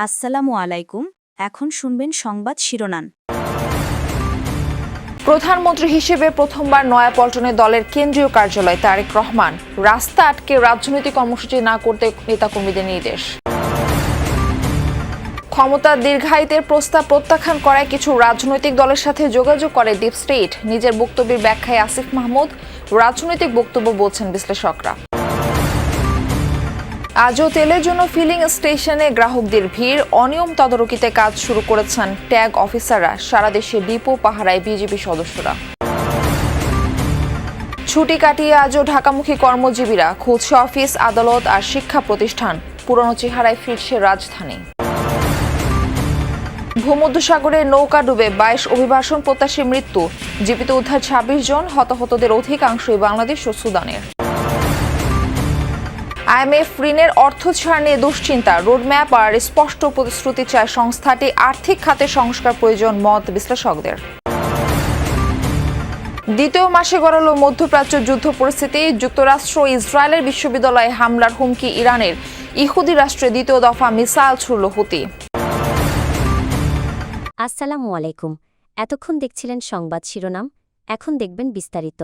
আসসালামু আলাইকুম। এখন শুনবেন সংবাদ শিরোনাম। প্রধানমন্ত্রী হিসেবে প্রথমবার নয়াপল্টনে দলের কেন্দ্রীয় কার্যালয় তারেক রহমান। রাস্তা আটকে রাজনৈতিক কর্মসূচি না করতে নেতাকর্মীদের নির্দেশ। ক্ষমতা দীর্ঘায়িতের প্রস্তাব প্রত্যাখ্যান করায় কিছু রাজনৈতিক দলের সাথে যোগাযোগ করে ডিপ স্টেট। নিজের বক্তব্যের ব্যাখ্যায় আসিফ মাহমুদ। রাজনৈতিক বক্তব্য বলছেন বিশ্লেষকরা। আজও তেলের জন্য ফিলিং স্টেশনে গ্রাহকদের ভিড়। অনিয়ম তদারকিতে কাজ শুরু করেছেন ট্যাগ অফিসাররা। সারা দেশে ডিপো পাহারায় বিজেপি সদস্যরা। ছুটি কাটিয়ে আজও ঢাকামুখী কর্মজীবীরা। খুলছে অফিস, আদালত আর শিক্ষা প্রতিষ্ঠান। পুরনো চেহারায় ফিরছে রাজধানী। ভূমধ্যসাগরে নৌকা ডুবে 22 অভিবাসন প্রত্যাশী মৃত্যু। জীবিত উদ্ধার 26 জন। হতাহতদের অধিকাংশই বাংলাদেশ ও সুদানের। আইএমএফ ঋণের অর্থ ছাড় নিয়ে দুশ্চিন্তা। রোডম্যাপ আর স্পষ্ট প্রতিশ্রুতি চায় সংস্থাটি। আর্থিক খাতে সংস্কার প্রয়োজন, মত বিশ্লেষকদের। দ্বিতীয় মাসে গড়ালো মধ্যপ্রাচ্য যুদ্ধ পরিস্থিতি। যুক্তরাষ্ট্র ও ইসরায়েলের বিশ্ববিদ্যালয়ে হামলার হুমকি ইরানের। ইহুদি রাষ্ট্রে দ্বিতীয় দফা মিসাইল ছুড়ল হুতি। আসসালামু আলাইকুম। এতক্ষণ দেখছিলেন সংবাদ শিরোনাম, এখন দেখবেন বিস্তারিত।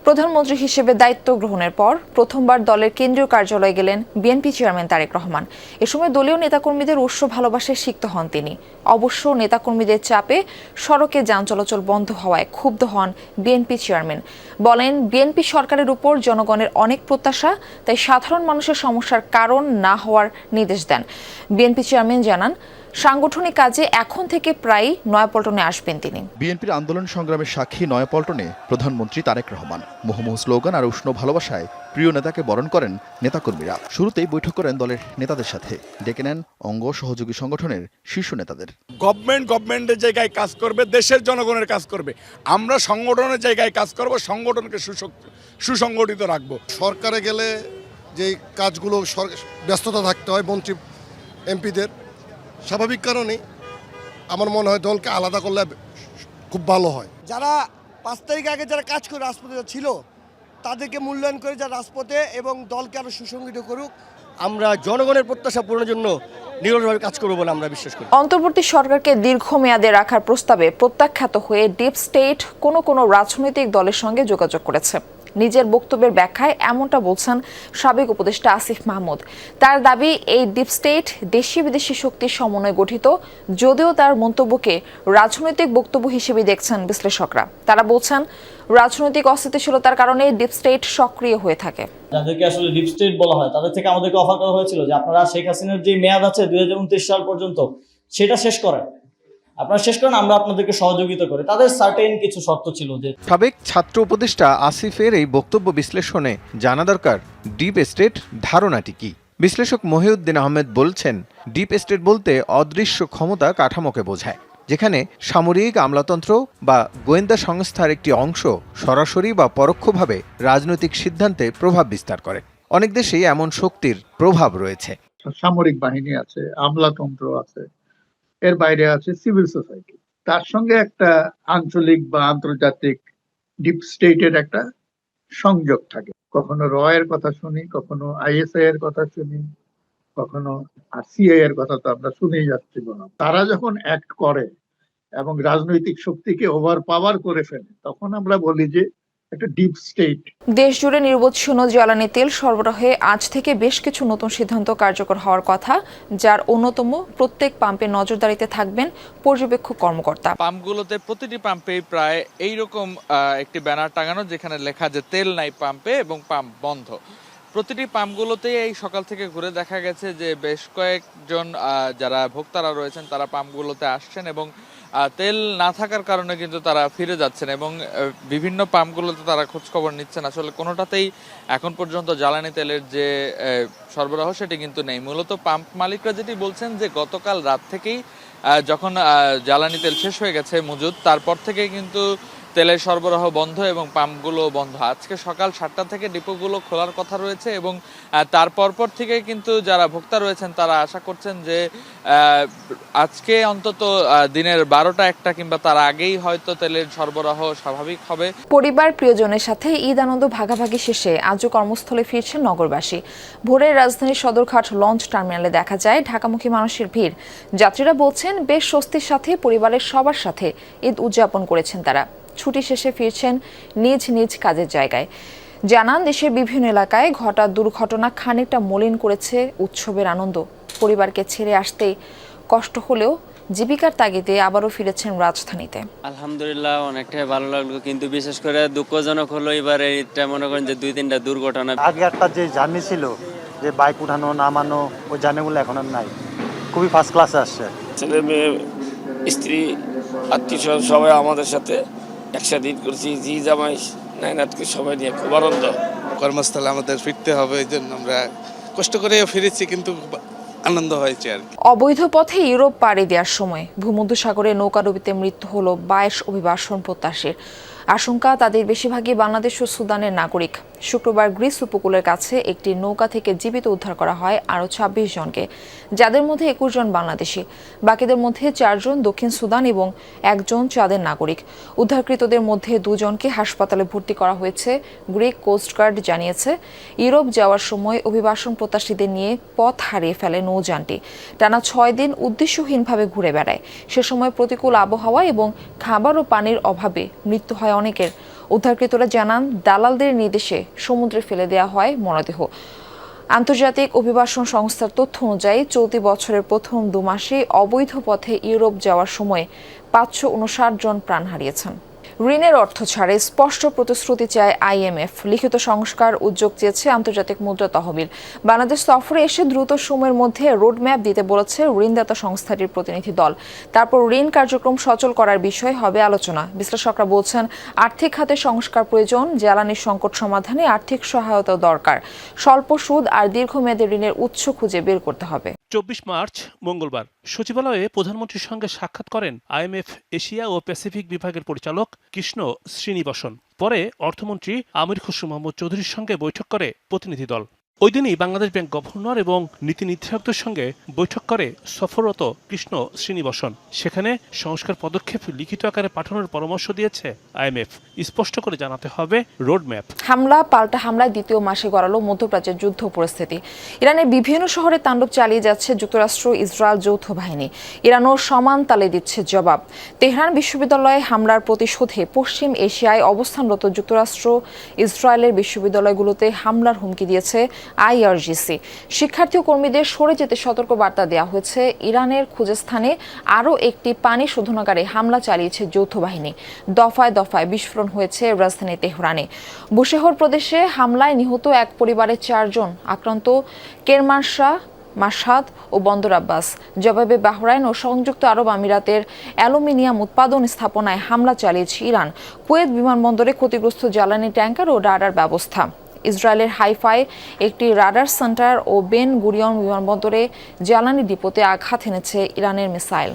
প্রধানমন্ত্রী হিসেবে দায়িত্ব গ্রহণের পর প্রথমবার দলের কেন্দ্রীয় কার্যালয়ে গেলেন বিএনপি চেয়ারম্যান তারেক রহমান। এ সময় দলীয় নেতাকর্মীদের উৎস ভালোবাসায় সিক্ত হন তিনি। অবশ্য নেতাকর্মীদের চাপে সড়কে যান চলাচল বন্ধ হওয়ায় ক্ষুব্ধ হন বিএনপি চেয়ারম্যান। বলেন, বিএনপি সরকারের উপর জনগণের অনেক প্রত্যাশা, তাই সাধারণ মানুষের সমস্যার কারণ না হওয়ার নির্দেশ দেন। বিএনপি চেয়ারম্যান জানান, সাংগঠনিক কাজে এখন থেকে প্রায় নয়াপল্টনে আসবেন তিনি। বিএনপির আন্দোলন সংগ্রামের সাক্ষী নয়াপল্টনে প্রধানমন্ত্রী তারেক রহমান। মুহুর্মুহু স্লোগান আর উষ্ণ ভালোবাসায় প্রিয় নেতাকে বরণ করেন নেতাকর্মীরা। শুরুতেই বৈঠক করেন দলের নেতাদের সাথে। ডেকে নেন অঙ্গ সহযোগী সংগঠনের শীর্ষ নেতাদের। গভর্নমেন্টের জায়গায় কাজ করবে, দেশের জনগণের কাজ করবে। আমরা সংগঠনের জায়গায় কাজ করব, সংগঠনকে সুসংগঠিত রাখবো। সরকারে গেলে যেই কাজগুলো ব্যস্ততা থাকতে হয় মন্ত্রী এমপিদের, স্বাভাবিক কারণেই আমার মনে হয় দলকে আলাদা করলে খুব ভালো হয়। যারা 5 তারিখ আগে যারা কাজ করে রাজপথে ছিল তাদেরকে মূল্যায়ন করে যারা রাজপথে এবং দলকে আরো সুসংগঠিত করুক। আমরা জনগণের প্রত্যাশা পূরণের জন্য নিরলসভাবে কাজ করব বলে আমরা বিশ্বাস করি। অন্তর্বর্তী সরকারকে দীর্ঘমেয়াদে রাখার প্রস্তাবে প্রত্যাখ্যাত হয়ে ডিপ স্টেট কোনো রাজনৈতিক দলের সঙ্গে যোগাযোগ করেছে। নিজের বক্তব্যের ব্যাখ্যায় এমনটা বলছেন সাবেক উপদেষ্টা আসিফ মাহমুদ। তার দাবি, এই ডিপ স্টেট দেশি বিদেশি শক্তির সমন্বয়ে গঠিত, যদিও তার মন্তব্যকে রাজনৈতিক বক্তব্য হিসেবে দেখছেন বিশ্লেষকরা। তারা বলছেন, রাজনৈতিক অস্থিতিশীলতার কারণে ডিপ স্টেট সক্রিয় হয়ে থাকে। যাদেরকে আসলে ডিপ স্টেট বলা হয় তাদের থেকে আমাদেরকে অফার করা হয়েছিল যে আপনারা শেখ হাসিনার যে মেয়াদ আছে 2029 সাল পর্যন্ত সেটা শেষ করেন, আপনারা শেষ করেন, আমরা আপনাদেরকে সহযোগিতা করি। তাদের সার্টেন কিছু শর্ত ছিল। যে সাবেক ছাত্র উপদেষ্টা আসিফের এই বক্তব্য বিশ্লেষণে জানা দরকার ডিপ স্টেট ধারণাটি কি। বিশ্লেষক মহিউদ্দিন আহমেদ বলছেন, ডিপ স্টেট বলতে অদৃশ্য ক্ষমতা কাঠামোকে বোঝায়, যেখানে সামরিক আমলাতন্ত্র বা গোয়েন্দা সংস্থার একটি অংশ সরাসরি বা পরোক্ষভাবে রাজনৈতিক সিদ্ধান্তে প্রভাব বিস্তার করে। অনেক দেশেই এমন শক্তির প্রভাব রয়েছে। সামরিক বাহিনী আছে, আমলাতন্ত্র আছে, এর বাইরে আছে সিভিল সোসাইটি, তার সঙ্গে একটা আঞ্চলিক বা আন্তর্জাতিক ডিপ স্টেটের একটা সংযোগ থাকে। কখনো রয়ের কথা শুনি, কখনো আইএসআই এর কথা শুনি, কখনো সিআই এর কথা তো আমরা শুনেই যাচ্ছি। তারা যখন অ্যাক্ট করে এবং রাজনৈতিক শক্তিকে ওভার পাওয়ার করে ফেলে, তখন আমরা বলি যে একটা ডিপ স্টেট। দেশ জুড়ে নিরবচ্ছিন্ন জ্বালানি তেল সরবরাহে আজ থেকে বেশ কিছু নতুন সিদ্ধান্ত কার্যকর হওয়ার কথা, যার অন্যতম প্রত্যেক পাম্পে নজরদারিতে থাকবেন পর্যবেক্ষক কর্মকর্তা। পাম্পগুলোতে প্রতিটি পাম্পে প্রায় এইরকম একটি ব্যানার টাঙানো, যেখানে লেখা যে তেল নাই পাম্পে এবং পাম্প বন্ধ। প্রতিটি পাম্পগুলোতে এই সকাল থেকে ঘুরে দেখা গেছে যে বেশ কয়েকজন যারা ভোক্তারা রয়েছেন তারা পাম্পগুলোতে আসছেন এবং তেল না থাকার কারণে কিন্তু তারা ফিরে যাচ্ছেন এবং বিভিন্ন পাম্পগুলোতে তারা খোঁজখবর নিচ্ছেন। আসলে কোনোটাতেই এখন পর্যন্ত জ্বালানি তেলের যে সরবরাহ সেটি কিন্তু নেই। মূলত পাম্প মালিকরা যেটি বলছেন যে গতকাল রাত থেকেই যখন জ্বালানি তেল শেষ হয়ে গেছে মজুদ, তারপর থেকে কিন্তু তেলের সরবরাহ বন্ধ এবং পাম্পগুলো বন্ধ। আজকে সকাল 7টা থেকে ডিপোগুলো খোলার কথা রয়েছে এবং তার পরপর থেকে কিন্তু যারা ভোক্তা রয়েছেন তারা আশা করছেন যে আজকে অন্তত দিনের 12টা 1টা কিংবা তার আগেই হয়তো তেলের সরবরাহ স্বাভাবিক হবে। পরিবার প্রিয়জনের সাথে ঈদ আনন্দ ভাগাভাগি শেষে আজও কর্মস্থলে ফিরছেন নগরবাসী। ভোরের রাজধানীর সদরঘাট লঞ্চ টার্মিনালে দেখা যায় ঢাকামুখী মানুষের ভিড়। যাত্রীরা বলছেন বেশ স্বস্তির সাথে পরিবারের সবার সাথে ঈদ উদযাপন করেছেন তারা। ছুটি শেষে ফিরছেন নিজ নিজ কাজের জায়গায়। জানান দেশের বিভিন্ন এলাকায় ঘটা দুর্ঘটনা খানিকটা মলিন করেছে উৎসবের আনন্দ। পরিবারকে ছেড়ে আসতে কষ্ট হলেও জীবিকার তাগিদে আবারও ফিরেছেন রাজধানীতে। আলহামদুলিল্লাহ অনেকটাই ভালো লাগলো, কিন্তু বিশেষ করে দুঃখজনক হলো এবারে ঈদটা মনে করেন যে 2-3টা দুর্ঘটনা। আগে একটা যে জার্নি ছিল যে বাইক উঠানো নামানো ওই জার্নিগুলো এখন আর নাই, খুবই ফার্স্ট ক্লাসে আসছে। ছেলে মেয়ে স্ত্রী আত্মীয় সবাই আমাদের সাথে একসাথে ঈদ করছি, জি জামাই নাইনাতকে সবাই নিয়ে খুব আনন্দ। কর্মস্থলে আমাদের ফিরতে হবে, এই জন্য আমরা কষ্ট করে ফিরেছি, কিন্তু আনন্দ হয়েছে আর কি। অবৈধ পথে ইউরোপ পাড়ি দেওয়ার সময় ভূমধ্যসাগরে নৌকাডুবিতে মৃত্যু হলো 22 অভিবাসন প্রত্যাশীর। আশঙ্কা তাদের বেশিরভাগই বাংলাদেশ ও সুদানের নাগরিক। শুক্রবার গ্রিস উপকূলের কাছে একটি নৌকা থেকে জীবিত উদ্ধার করা হয় আরও 26 জনকে, যাদের মধ্যে 21 জন বাংলাদেশি। বাকিদের মধ্যে 4 জন দক্ষিণ সুদান এবং 1 জন চাঁদের নাগরিক। উদ্ধারকৃতদের মধ্যে 2 জনকে হাসপাতালে ভর্তি করা হয়েছে। গ্রিক কোস্টগার্ড জানিয়েছে ইউরোপ যাওয়ার সময় অভিবাসন প্রত্যাশীদের নিয়ে পথ হারিয়ে ফেলে নৌযানটি। টানা 6 দিন উদ্দেশ্যহীনভাবে ঘুরে বেড়ায়। সে সময় প্রতিকূল আবহাওয়া এবং খাবার ও পানির অভাবে মৃত্যু হয় অনেকের। উদ্ধারকৃতরা জানান দালালদের নির্দেশে সমুদ্রে ফেলে দেওয়া হয় মরদেহ। আন্তর্জাতিক অভিবাসন সংস্থার তথ্য অনুযায়ী চলতি বছরের প্রথম 2 মাসে অবৈধ পথে ইউরোপ যাওয়ার সময় 559 জন প্রাণ হারিয়েছেন। ঋণের অর্থ ছাড়ে স্পষ্ট প্রতিশ্রুতি চায় IMF। লিখিত সংস্কার উদ্যোগ চেয়েছে আন্তর্জাতিক মুদ্রা তহবিল। বাংলাদেশ সফরে এসে দ্রুত সময়ের মধ্যে রোডম্যাপ দিতে বলেছে ঋণদাতা সংস্থাটির প্রতিনিধি দল। তারপর ঋণ কার্যক্রম সচল করার বিষয়ে হবে আলোচনা। বিশ্লেষকরা বলছেন আর্থিক খাতে সংস্কার প্রয়োজন, জ্বালানি সংকট সমাধানে আর্থিক সহায়তা দরকার, স্বল্প সুদ আর দীর্ঘমেয়াদী ঋণের উৎস খুঁজে বের করতে হবে। 24 মার্চ মঙ্গলবার সচিবালয়ে প্রধানমন্ত্রীর সঙ্গে সাক্ষাৎ করেন IMF এশিয়া ও প্যাসিফিক বিভাগের পরিচালক কৃষ্ণ শ্রীনিবাসন। পরে অর্থমন্ত্রী আমির খসরু মোহাম্মদ চৌধুরীর সঙ্গে বৈঠক করে প্রতিনিধি দল। ওই দিনই বাংলাদেশ ব্যাংক গভর্নর এবং নীতি নির্ধারকদের সঙ্গে বৈঠক করে সফররত কৃষ্ণ শ্রীনিবাসন। সেখানে সংস্কার পদক্ষেপ লিখিত আকারে পাঠানোর পরামর্শ দিয়েছে IMF। স্পষ্ট করে জানাতে হবে রোডম্যাপ। হামলা পাল্টা হামলায় দ্বিতীয় মাসে গড়ালো মধ্যপ্রাচ্যের যুদ্ধ পরিস্থিতি। ইরানের বিভিন্ন শহরে তাণ্ডব চালিয়ে যাচ্ছে যুক্তরাষ্ট্র ইসরায়েল যৌথ বাহিনী। ইরানও সমান তালে দিচ্ছে জবাব। তেহরান বিশ্ববিদ্যালয়ে হামলার প্রতিশোধে পশ্চিম এশিয়ায় অবস্থানরত যুক্তরাষ্ট্র ইসরায়েলের বিশ্ববিদ্যালয়গুলোতে হামলার হুমকি দিয়েছে IRGC। শিক্ষার্থী ও কর্মীদের সরে যেতে সতর্ক বার্তা দেওয়া হয়েছে। ইরানের খুজেস্থানে আরও একটি পানি শোধনাগারে হামলা চালিয়েছে যৌথ বাহিনী। দফায় দফায় বিস্ফোরণ হয়েছে রাজধানী তেহরানে। বুশেহর প্রদেশে হামলায় নিহত এক পরিবারের 4 জন, আক্রান্ত কেরমানশাহ, মাশহাদ ও বন্দর আব্বাস। জবাবে বাহরাইন ও সংযুক্ত আরব আমিরাতের অ্যালুমিনিয়াম উৎপাদন স্থাপনায় হামলা চালিয়েছে ইরান। কুয়েত বিমানবন্দরে ক্ষতিগ্রস্ত জ্বালানি ট্যাঙ্কার ও রাডার ব্যবস্থা। ইসরায়েলের হাইফায় একটি রাডার সেন্টার ও বেন গুরিয়ন বিমানবন্দরে জ্বালানি ডিপোতে আঘাত এনেছে ইরানের মিসাইল।